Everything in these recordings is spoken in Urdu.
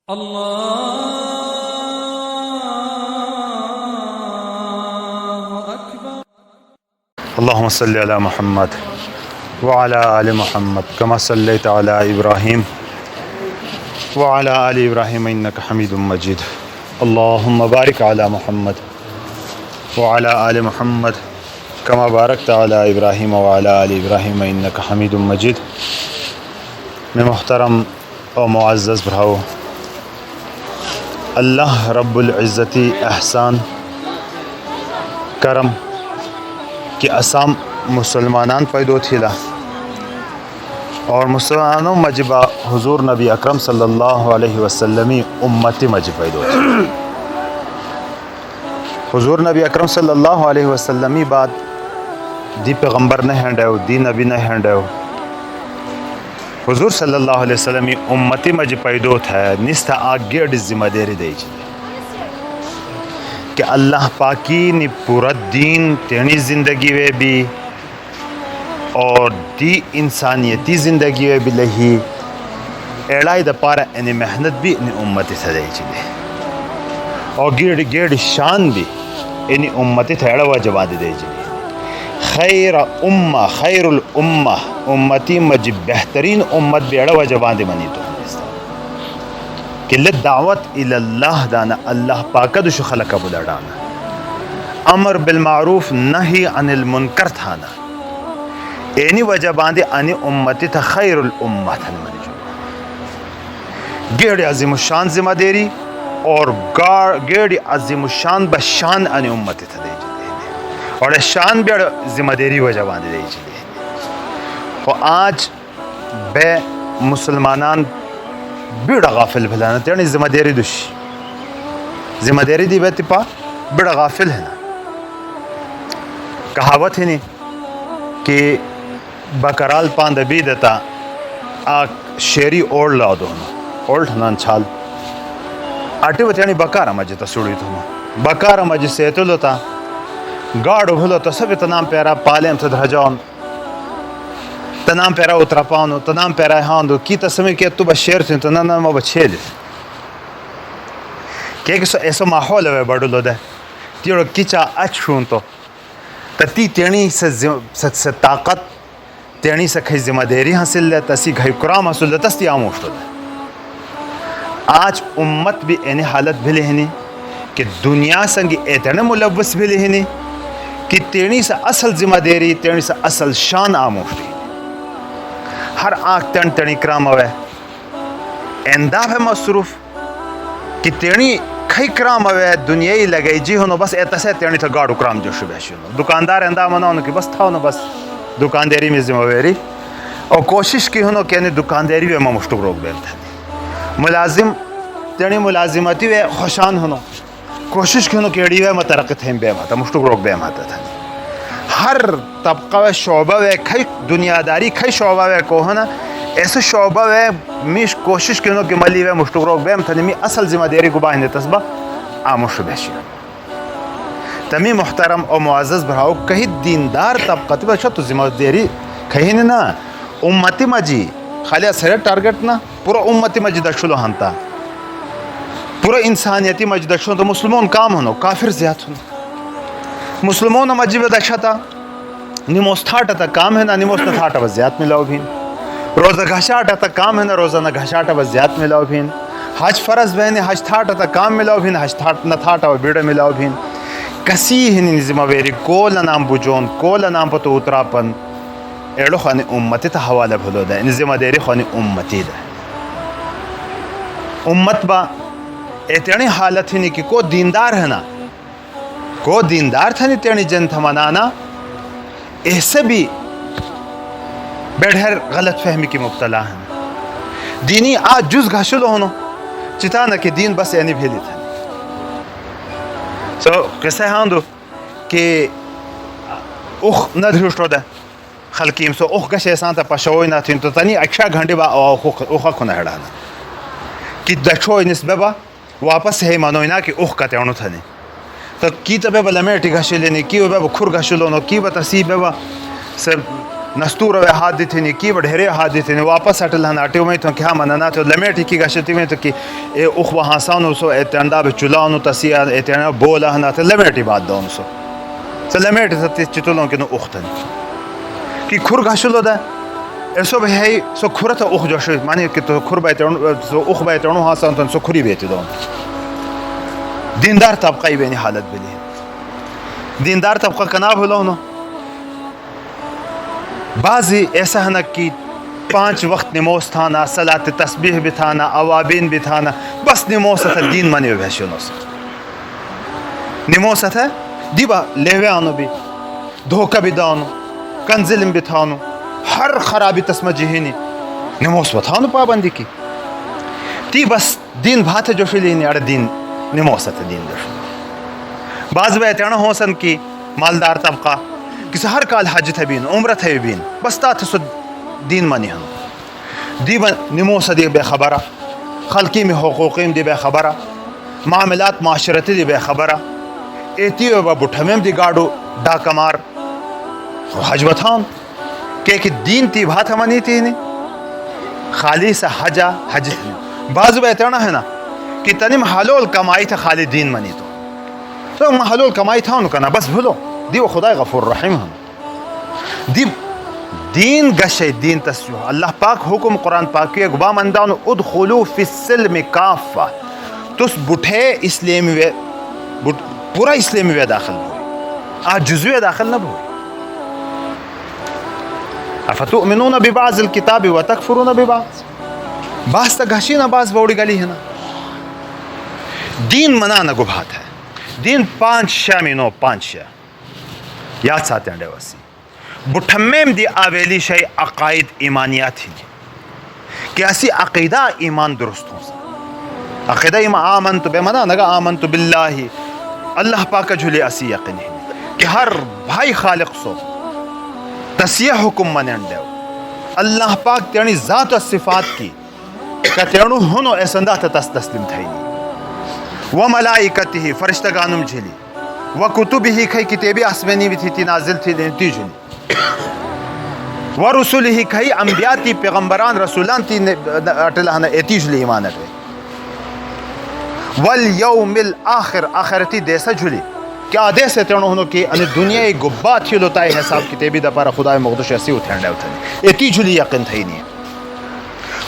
اللهم صل على محمد وعلى آل محمد كما صليت على إبراهيم وعلى آل إبراهيم إنك حميد مجيد. اللهم بارك على محمد وعلى آل محمد كما باركت على إبراهيم وعلى آل إبراهيم إنك حميد مجيد. میں محترم اور معزز بھراؤ، اللہ رب العزتی احسان کرم کہ اسام مسلمانان پیدو تھیلا اور مسلمانوں مجبہ حضور نبی اکرم صلی اللہ علیہ وسلمی امتی مجب پیدو تھی. حضور نبی اکرم صلی اللہ علیہ وسلمی بعد دی پیغمبر نے ہینڈیو، دی نبی نے ہینڈیو. حضور صلی اللہ علیہ وسلمی امتی مجب پیدو تھا نستا آگیڑ ذمہ داری دی چلی کہ اللہ پاکی نے پورا دین تینی زندگی وے بھی اور دی انسانیتی زندگی وے بھی لہی ایڑائی دا پارا انہیں محنت بھی انہیں امتی تھا دی چلی اور گیڑ شان بھی انہیں امتی تھا ایڑا واجبادی دی چلی. خیر امہ خیر الامہ امتی مجب بہترین امت بھی ایڑا واجبادی منی تو کہ دعوت اللہ دانا اللہ پاکد شو خلق بلا ڈانا امر بالمعروف نہی عن المنکر تھانا اینی وجہ باندے انی امتی تھا خیر الامہ تھا منی جو گیڑ عظیم الشان ذمہ دیری اور گیڑ عظیم الشان بشان انی امتی تھا دے جلے اور شان بھی ذمہ دیری وجہ باندے دے جلے. اور آج بے مسلمانان بیڑا غافل بھلانا تیرنی ذمہ داری دوشی ذمہ داری دی بیتی پا بیڑا غافل ہے نا. کہاوت ہے نہیں کہ بکرال پاند بیدتا آک شیری اوڑ لاؤ دونا اوڑ نان چھال آٹی و تیرنی بکارا مجھتا سوڑی دونا بکارا مجھ سیتلو تا گاڑو بھلو تا سب تنام پیرا پالیم تا دھجاؤن تنام پیرا اترا پاؤنو تنام پیرا ہاندو کی تسمی کہ تو بشیر تھی تو نانا ما بچھے لی کہ ایسا ماحول ہے بڑھلو دے تیڑو کچا اچھون تو تی تینی سے طاقت تینی سے کھئی ذمہ داری حاصل لے تسی گھئی کرام حاصل لے تستی آموشت دے. آج امت بھی اینی حالت بھی لہنی کہ دنیا سنگی ایتنے ملوث بھی لہنی کہ تینی سے اصل ذمہ داری تینی سے اصل شان آموشت دی. ہر آنکھ تن تنی کرام ہوئے انداب ہے مصروف کہ تینی کھئی کرام ہوئے دنیای لگئی جی ہونو بس ایتا سے تینی تھا گاڑو کرام جو شبہ شنو دکاندار انداب ہونا ہونو کہ بس تھا ہونو بس دکانداری میں ذمہ ویری اور کوشش کی ہونو کہ انہیں دکانداری میں مشتق روک بیلتا ہے. ملازم تینی ملازمتی وے خوشان ہونو کوشش کی ہونو کہ ایڑی وے مترقت ہیں بے ماتا مشتق روک بے ماتا تھا. ہر طبقہ و شعبہ وے کھئی دنیا داری کھئی شعبہ وے کو ہونا ایسے شعبہ وے میش کوشش کنو کہ ملی وے مشتق روک بیم تھنمی اصل ذمہ داری کو باہنے تسبہ آموش بیشی. تمی محترم اور معزز بھراؤ کہیں دیندار طبقہ تی بچا تو ذمہ داری کہیں نا امتی مجی خالی اثر ٹارگٹ نا پورا امتی مجی دشلو ہنتا پورا انسانیتی مجی دشلو تو مسلمون کام ہونو کافر زیاد ہونو مسلمون مجی دشتا نموز تھاٹا تا کام ہے نا نموز نہ تھاٹا وزیات ملاو بھین روزہ گھشاٹا تا کام ہے نا روزہ نہ گھشاٹا وزیات ملاو بھین حج فرض بہنے حج تھاٹا تا کام ملاو بھین حج نہ تھاٹا و بیڑا ملاو بھین کسی ہنی ذمہ ویری کول نام بجون کول نام پتو اترا پن ایڑو خانی امتی تا حوالہ بھلو دا ان ذمہ داری خانی امتی دا امت با ایتنی حالت ہنی کہ کو دیندار ہے نا کو دیندار تھا نہیں تیرنی جن تھا منانا ایسے بھی بیڑھر غلط فہمی کی مبتلا ہیں دینی آج جز گھشلو ہونو چتانا کہ دین بس یعنی بھیلی تھا. سو قصہ ہاندو کہ اوخ ندھرشتو دا خلقیم سو اوخ گش ایسان تا پشوئی نا تھین تو تنی اکشا گھنٹی با اوخا کھونا ہڑانا کہ دچوئی نسبہ با واپس ہے منوینا کہ اوخ کتے انو تھا نہیں تو کی تا بے با لمیٹی گھشلینی کی با کھر گھشلونو کی با تسی بے با نستور و حادث نے کی بڑھیرے حادث نے واپس ہٹل ہن اٹیو میں تو کیا منانا تو لمیٹی کی گشتی میں تو کی اے اخ وہاں سانو سو اتندا به چلانو تسیا اتنا بولا ہنا تو لمیٹی بات دون سو لمیٹی ست چتلون کہ اختن کی کھر گشلو دا ایسو به هی سو کھرت اخ جوش معنی کہ تو کھر بیتون سو اخ بیتون ہاسان تو سو کھری بیت دون دیندار طبقہ بین حالت بلی دیندار طبقہ کنا بھلو نو بعضی ایسا ہے نا کہ 5 وقت نماز تھانا صلاۃ تسبیح بھی تھانا اوابین بھی تھانا بس نماز تھا دین منی بھیشنو سے نماز تھا دیبا لیوے آنو بھی دھوکہ بھی دانو کنزلم بھی تھانو ہر خرابی تسمہ جہینی نماز بتھانو پابندی کی تی بس دین بھاتے جو فیلینی اڑ دین نماز تھا دین جو بعض بیتیانا ہو سن کی مالدار طبقہ کسی ہر کال حج تھے بین عمرہ تھے بین بس تا سو دین منی ہم دی نموس دی بے خبرہ خلقی میں حقوقیم دی بے خبرہ معاملات معاشرتی دی بے خبرہ ایتی و بٹھمیم دی گاڑو ڈاکہ مار حج بتھان کہ دین تی بات منی تھی نہیں خالی سا حجا حج تھی بعض بیتنا ہے نا کہ تنم حلول کمائی تھا خالی دین منی تو حلول کمائی تھا ان کا نا بس بھولو دی و خدا غفور رحیم ہم دی دین گشے دین تسجو اللہ پاک حکم قرآن پاک کی اقبا مندان ادخلو فی السلم کافہ تس بٹھے اسلام وے پورا اسلام وے داخل ہوئی آج جزوی داخل نہ ہوئی افتؤمنون ببعض الکتاب وتکفرون ببعض بعض تا گھشی نا بعض بوڑی گلی ہے نا دین منانا گبھات ہے دین 5 شہ میں نو 5 شہ یاد ساتھ ہیں وسی بٹھمیم دی آویلی شای عقائد ایمانیات ہی کہ اسی عقیدہ ایمان درست ہوں سا عقیدہ ایمان آمنت بے منا نگا آمنت باللہ اللہ پاک جھلے اسی یقین ہے کہ ہر بھائی خالق سو تسیح حکم منن دیو اللہ پاک تیرنی ذات و صفات کی کہ تیرنو ہنو ایسندہ تسلیم تھائی نہیں و ملائکتی فرشتگانم جھلی و کتبی ہی کئی کتابی آسمانی بھی تھی نازل تھی تی جھلی و رسولی ہی کئی انبیاء تی پیغمبران رسولان تی اٹلہنا ایتی جھلی ایمانت ہے والیوم الاخر آخرتی دیسا جھلی کیا دیسے تیرنو ہنو کہ انہیں دنیا گبھا تھی لوتائی حساب کتابی دا پارا خدای مقدش ایسی اتھرنڈے اتھرنڈے ایتی جھلی یقین تھی نہیں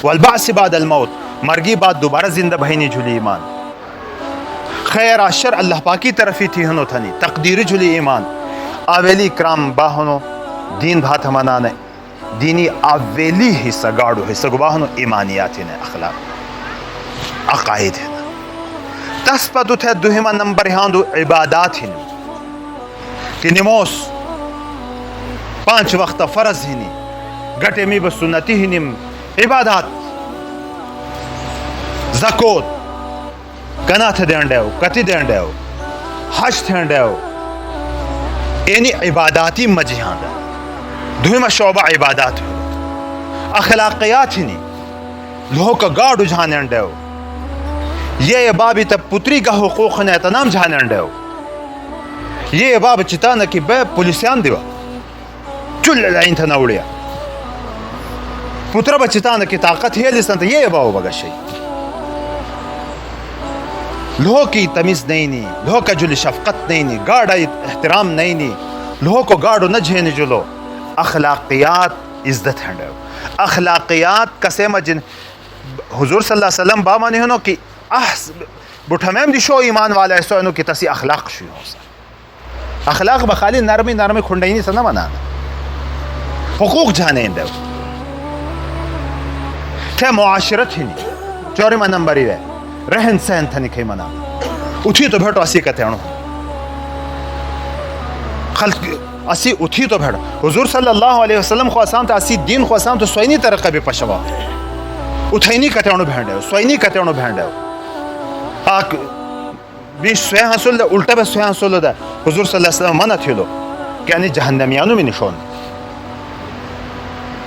والبعث بعد الموت مرگی بعد دوبارہ زندہ بہینی جھلی ایمان خیر اشر اللہ پاکی طرفی تھی ہنو تھنی تقدیر جھلی ایمان آویلی کرام باہنو دین بھات ہمانانے دینی آویلی حصہ گاڑو حصہ گباہنو ایمانیات نے اخلاق عقائد ہے تسپتو تھے دوہیمہ نمبر ہاندو عبادات ہی کہ نموس 5 وقت فرض ہی نہیں گھٹے می بس سنتی ہی نم عبادات زکوت کنا تھے دینڈے ہو کتی دینڈے ہو حج دینڈے ہو اینی عباداتی مجیہاں دا دوہیمہ شعبہ عبادات ہو اخلاقیات ہی نہیں لوہوں کا گاڑو جھانڈے ہو یہ بابی تب پتری کا حقوق نے اعتنام جھانڈے ہو یہ باب چتانا کی بے پولیسیان دیوا چل لائن تھا نوڑیا پترا بچتانا کی طاقت ہے لسان تھا یہ باو بگا شئی لوہوں کی تمیز نہیں نی لوہوں کا جلی شفقت نہیں نی گاڑا احترام نہیں نی لوہوں کو گاڑو نہ جھینے جلو اخلاقیات عزت ہنڈے ہو اخلاقیات کسیمہ جن حضور صلی اللہ علیہ وسلم بامانی ہنو کی بٹھمیم دی شو ایمان والا ہے سو انو کی تسی اخلاق شوی ہو سا اخلاق بخالی نرمی کھنڈینی سے نہ منانا حقوق جانے اندے ہو تھے معاشرت ہی نہیں 4 نمبر ہی ہے رہن سہن تھا نکھے منانا اتھی تو بھیٹو اسی کہتے ہیں خلق اسی اتھی تو بھیٹو حضور صلی اللہ علیہ وسلم خواستان تا اسی دین خواستان تو سوئنی ترقہ بھی پشوا اتھینی کہتے ہیں بھینڈے ہو سوئنی کہتے ہیں بھینڈے ہو آک بھی سوئے حاصل دے الٹا بے سوئے حاصل دے حضور صلی اللہ علیہ وسلم منع تھی لو کہ یعنی جہنمیانو میں نشون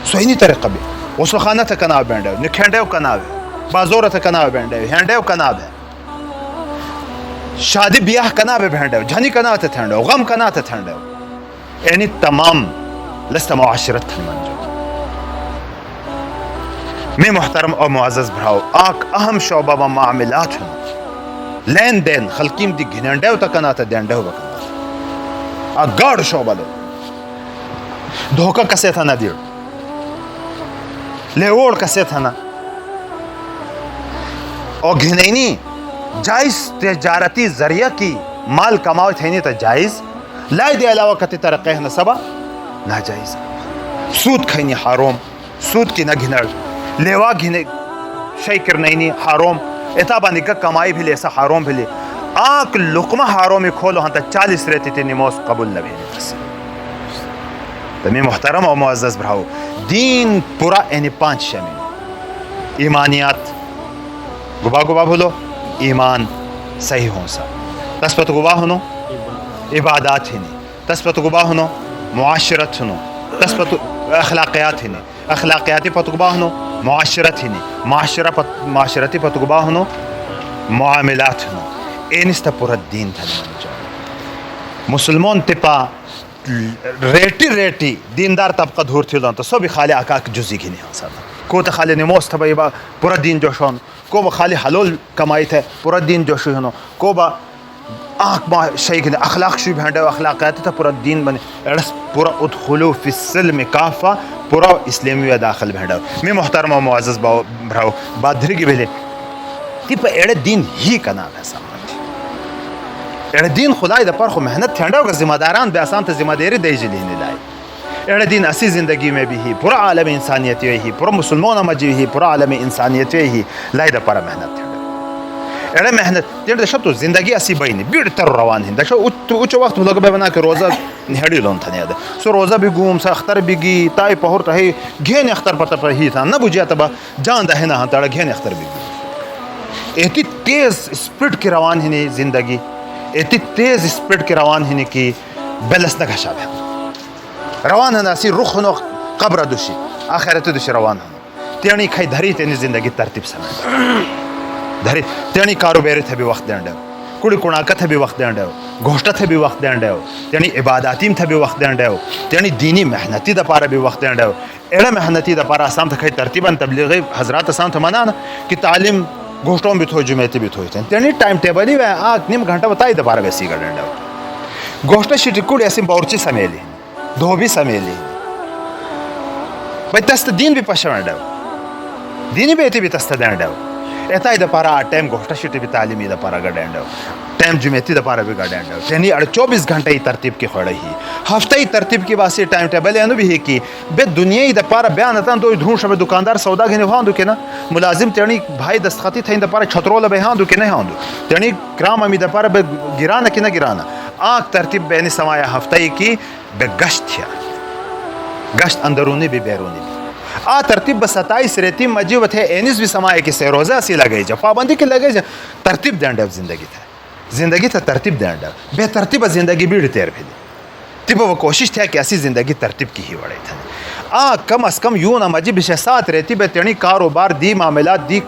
سوئنی طریقہ بھی غسل خانہ تھا کناب بینڈے ہو نکھینڈے ہو کناب ہے بازورہ تھا کناب بینڈے ہو ہینڈے ہو کناب ہے شادی بیاہ کناب بینڈے ہو جھنی کناب تھا تھینڈے ہو غم کناب تھا تھینڈے ہو یعنی تمام لست معاشرت تھن من جو میں محترم اور معزز بھراؤ آک اہم شعبہ و معاملات ہن لین دین خلقیم دی گھنڈیو تکنا تا دینڈیو بکنا آک گاڑ شعبہ لو دھوکہ کسے تھا نہ دیڑ لیوڑ کسے تھا نہ اور گھنینی جائز تجارتی ذریعہ کی مال کماؤ تھینی تا جائز لائے دے علاوہ کتی ترقیہ نصبہ ناجائز سود کھینی حرام سود کی نہ گھنڑ لیوا گھنے شئی کرنینی حرام اتابا نکا کمائی بھی لے ایسا حرام بھی لے آنک لقمہ حرامی کھولو ہاں تا 40 رہتی تی نماز قبول نہ بھی نہیں تمہیں محترم اور معزز بھراؤ دین پورا یعنی 5 شامل ایمانیات گبھا گبھا بھولو ایمان صحیح ہوں سا تسپت گبھا ہنو عبادات ہی نہیں تسپت گبھا ہنو معاشرت ہنو تسپت اخلاقیات ہی نہیں اخلاقیاتی پت گبھا ہنو معاشرت ہی نہیں معاشرتی پت گبھا ہنو معاملات ہنو اینستا پورا دین تھا مسلمان تپا ریٹی دیندار طبقہ دھور تھی لون تو سو بھی خالی آکاک جزی کی نہیں آسا کو تو خالی نموز تھا بھائی پورا دین جوشون کو با خالی حلول کمائی تھے پورا دین جوشی ہنو کو با آنکھ ما شیخ نے اخلاق شوی بھینڈے اخلاقیات تھا پورا دین بنے ارس پورا ادخلو فی السلم کافا پورا اسلامی و داخل بھینڈے میں محترم و معزز بھراؤ بات دھری کی بھلے تی پا ایڑے دین ہی کا نام ہے سامنے ایڑے دین خدای دا پر خو محنت تھینڈا ہوگا ذمہ داران بے آسان تا ذمہ داری دے جلی نہیں لائے ایڑے دین اسی زندگی میں بھی ہی پورا عالم انسانیت ہی پورا مسلمان مجی ہی پورا عالم انسانیت ہی لائے دا پر محنت تھینڈا ایڑے محنت تینڈ دشا تو زندگی اسی بینی بیڑ تر روان ہند دشا اوچو وقت لوگ بے بنا کہ روزہ نہڑی لون تھا نیاد سو روزہ بھی گوم سا اختر بھی گی تائی پہور تاہی گھین اختر پتہ پر ہی تھا نہ بجیا تبا جان دہے نہ تاڑا گھین اختر بھی گی ایتی تیز اسپیڈ کی روان ہی نہیں زندگی ایتی تیز اسپیڈ کی روان ہی نہیں کی بیلس نہ گھشا بے روان ہے اسی رخ نو قبر دوشی آخرت دوشی روان ہے تیانی کھائی دھری تینی زندگی ترتیب سمجھ دھری تیانی کاروباری تھے بھی وقت دینڈے ہو کڑی کناکت تھے بھی وقت دینڈے ہو گوشتہ تھے بھی وقت دینڈے ہو تیانی عباداتیم تھے بھی وقت دینڈے ہو تیانی دینی محنتی دا پارا بھی وقت دینڈے ہو ایڑا محنتی دا پارا آسام تھا کھائی ترتیباً تبلیغی حضرات آسام تھا منانہ کہ تعلیم گوشتوں بھی تھوئی جمعیتی بھی تھوئی تھیں تیانی ٹائم ٹیبلی وے آگ نیم گھنٹہ بتائی دا پارا ویسی کر دینڈے ہو گوشتہ شیٹی کڑی ایسی باورچی سمیلی دھوبی سمیلی بھائی تست دین بھی پشوانڈے ہو دینی بیتی بھی تست دینڈے ہو ایتا دا پارا ٹائم گوشتہ شیٹی بھی تعلیمی دا پارا گڈینڈے ہو ٹائم جمعیتی دا پارا بھی گڈینڈے ہو یعنی 24 گھنٹہ ہی ترتیب کی خوڑی ہی ہفتہ ہی ترتیب کی واسی ٹائم ٹیبل اینو بھی ہی کی بے دنیا ہی دا پارا بیان اتان دو دھون شبہ دکاندار سودا گھنے ہاں دو کے نا ملازم تیانی بھائی دستخطی تھا دا پارا چھترول بے ہاں دو کے نہیں ہاں دو تیانی کرام امی دا پارا بے گرانا کی نہ گرانا آنکھ ترتیب بینی سمایا ہفتہ ہی کی بے گشت تھیا گشت اندرونی بھی بیرونی بھی آ ترتیب بس 27 رہتی مجیوت ہے اینس بھی سمائے کی سے روزہ اسی لگئی جا پابندی کی لگئی جا ترتیب دینڈا زندگی تھا ترتیب دینڈا بے ترتیب زندگی بیڑ تیر بھی دی تیبا وہ کوشش تھا کہ ایسی زندگی ترتیب کی ہی وڑے تھا کم از کم یوں نہ مجی بشہ ساتھ رہتی بے تیڑی کاروبار دی معاملات دی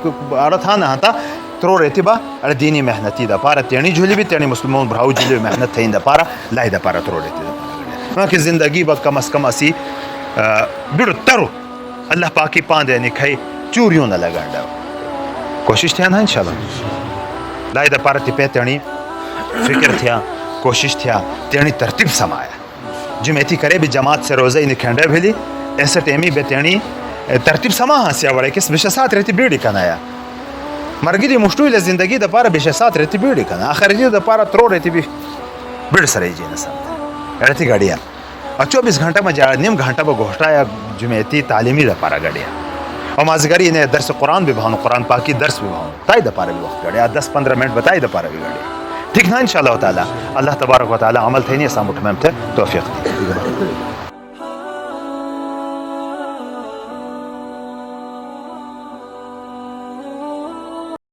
تھا نہ تھا ترو رہتی با ارے دینی محنتی دا پارا تیڑی جھولی بھی تیڑی مسلمان بھراؤ جھولی محنت تھا دا پارا لائی دا پارا ترو رہتی دا کہ زندگی با کم از کم اسی بیڑ ترو اللہ پاکی پاندے نکھائی چوریوں نہ لگانڈا کوشش تھیا نا انشاءاللہ لائی دا پارا تیپے تیڑی فکر تھیا کوشش تھیا تیڑی ترتیب سمایا جمعیتی کرے بھی جماعت سے روزہ ہی نکھنڈے بھیلی ایسا ٹیمی بے تیڑی ترتیب سما ہاں سیا وڑے کس بشہ ساتھ رہتی بیڑی کنایا مرگی دی مشتوی لے زندگی دا پارا بشہ ساتھ رہتی بیڑی کنا آخر جی دا پارا ترو رہتی بھی بیڑ سرائی جی نسان رہتی گاڑیاں اور 24 گھنٹہ میں جا نیم گھنٹہ با گوشتا یا جمعیتی تعلیمی دا پارا گڑیا اور مازگاری انہیں درس قرآن بھی بھانو قرآن پاکی درس بھی بھانو تائی دا پارا بھی وقت گڑیا 10-15 منٹ بتائی دا پارا بھی گڑیا ٹھیک نا انشاءاللہ تعالی اللہ تبارک و تعالی عمل تھینی اسام اٹھمیم تھے توفیق دی